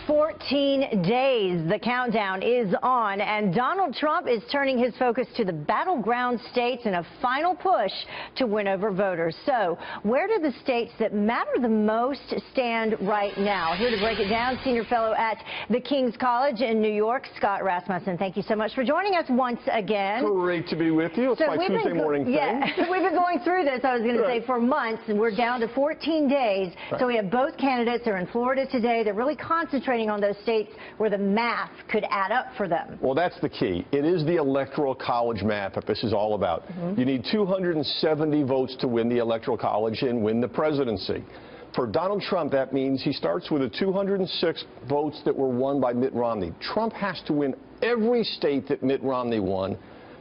14 days. The countdown is on, and Donald Trump is turning his focus to the battleground states in a final push to win over voters. So, where do the states that matter the most stand right now? Here to break it down, senior fellow at the King's College in New York, Scott Rasmussen. Thank you so much for joining us once again. Great to be with you. It's my Tuesday morning thing. Yeah, we've been going through this, I was going to say, for months, and we're down to 14 days. So we have both candidates. They're in Florida today. They're really concentrating on those states where the math could add up for them. Well, that's the key. It is the electoral college math that this is all about. You need 270 votes to win the electoral college and win the presidency. For Donald Trump, that means he starts with the 206 votes that were won by Mitt Romney. Trump has to win every state that Mitt Romney won,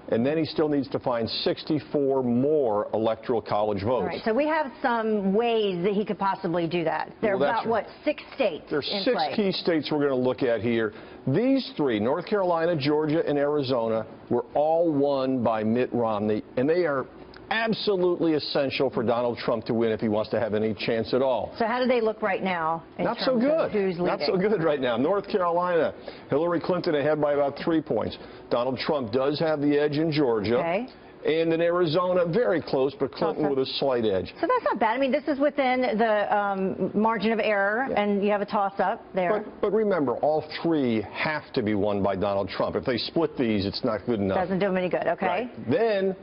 and then he still needs to find 64 more electoral college votes. All right, so we have some ways that he could possibly do that. There are about, what, 6 states in play? There's 6 key states we're going to look at here. These 3, North Carolina, Georgia, and Arizona, were all won by Mitt Romney, and they are absolutely essential for Donald Trump to win if he wants to have any chance at all. So how do they look right now in Not terms so good. of who's leading? Not so good right now. North Carolina, Hillary Clinton ahead by about 3 points. Donald Trump does have the edge in Georgia. Okay. And in Arizona, very close, but Clinton with a slight edge. So that's not bad. I mean, this is within the margin of error, and you have a toss-up there. But remember, all 3 have to be won by Donald Trump. If they split these, it's not good enough. Doesn't do them any good, okay? Right. Then,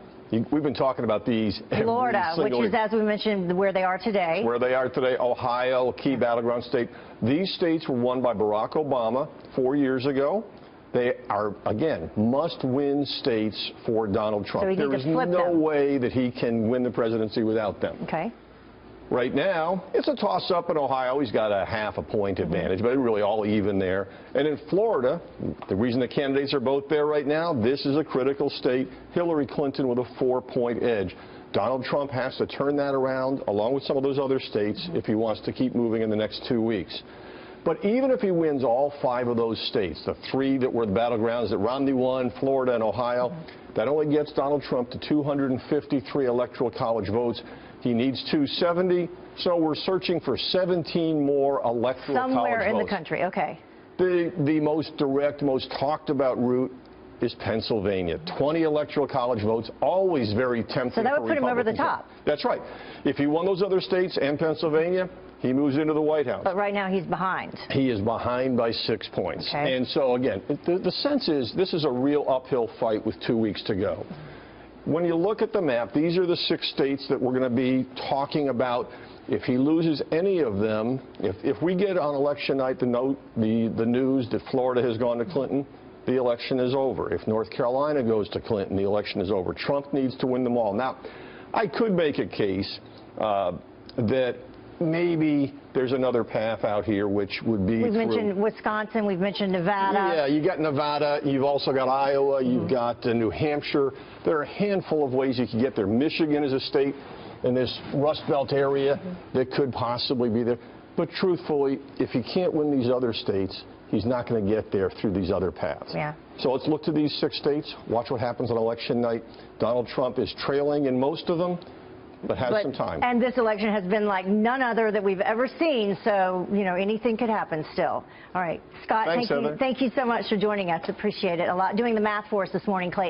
we've been talking about these. Florida, which is, as we mentioned, where they are today. Where they are today. Ohio, a key battleground state. These states were won by Barack Obama 4 years ago. They are, again, must-win states for Donald Trump. So there is no way that he can win the presidency without them. Okay. Right now, it's a toss-up in Ohio. He's got a half a point advantage, but really all even there. And in Florida, the reason the candidates are both there right now, this is a critical state. Hillary Clinton with a 4-point edge. Donald Trump has to turn that around, along with some of those other states, if he wants to keep moving in the next 2 weeks. But even if he wins all 5 of those states, the 3 that were the battlegrounds that Romney won, Florida and Ohio, that only gets Donald Trump to 253 electoral college votes. He needs 270, so we're searching for 17 more electoral college votes. Somewhere in the country, okay. The most direct, most talked about route is Pennsylvania. 20 electoral college votes, always very tempting. So that would put him over the top. That's right. If he won those other states and Pennsylvania, he moves into the White House. But right now he's behind. He is behind by 6 points. Okay. And so, again, the sense is this is a real uphill fight with 2 weeks to go. When you look at the map, these are the 6 states that we're going to be talking about. If he loses any of them, if we get on election night the news that Florida has gone to Clinton, the election is over. If North Carolina goes to Clinton, the election is over. Trump needs to win them all. Now, I could make a case that maybe there's another path out here, which would be We've mentioned Wisconsin, we've mentioned Nevada. Yeah, you got Nevada, you've also got Iowa, you've got New Hampshire. There are a handful of ways you can get there. Michigan is a state in this Rust Belt area that could possibly be there. But truthfully, if he can't win these other states, he's not going to get there through these other paths. Yeah. So let's look to these 6 states, watch what happens on election night. Donald Trump is trailing in most of them, but has some time. And this election has been like none other that we've ever seen, so, you know, anything could happen still. All right, Scott, Thanks, thank you so much for joining us. Appreciate it a lot. Doing the math for us this morning, Clayton.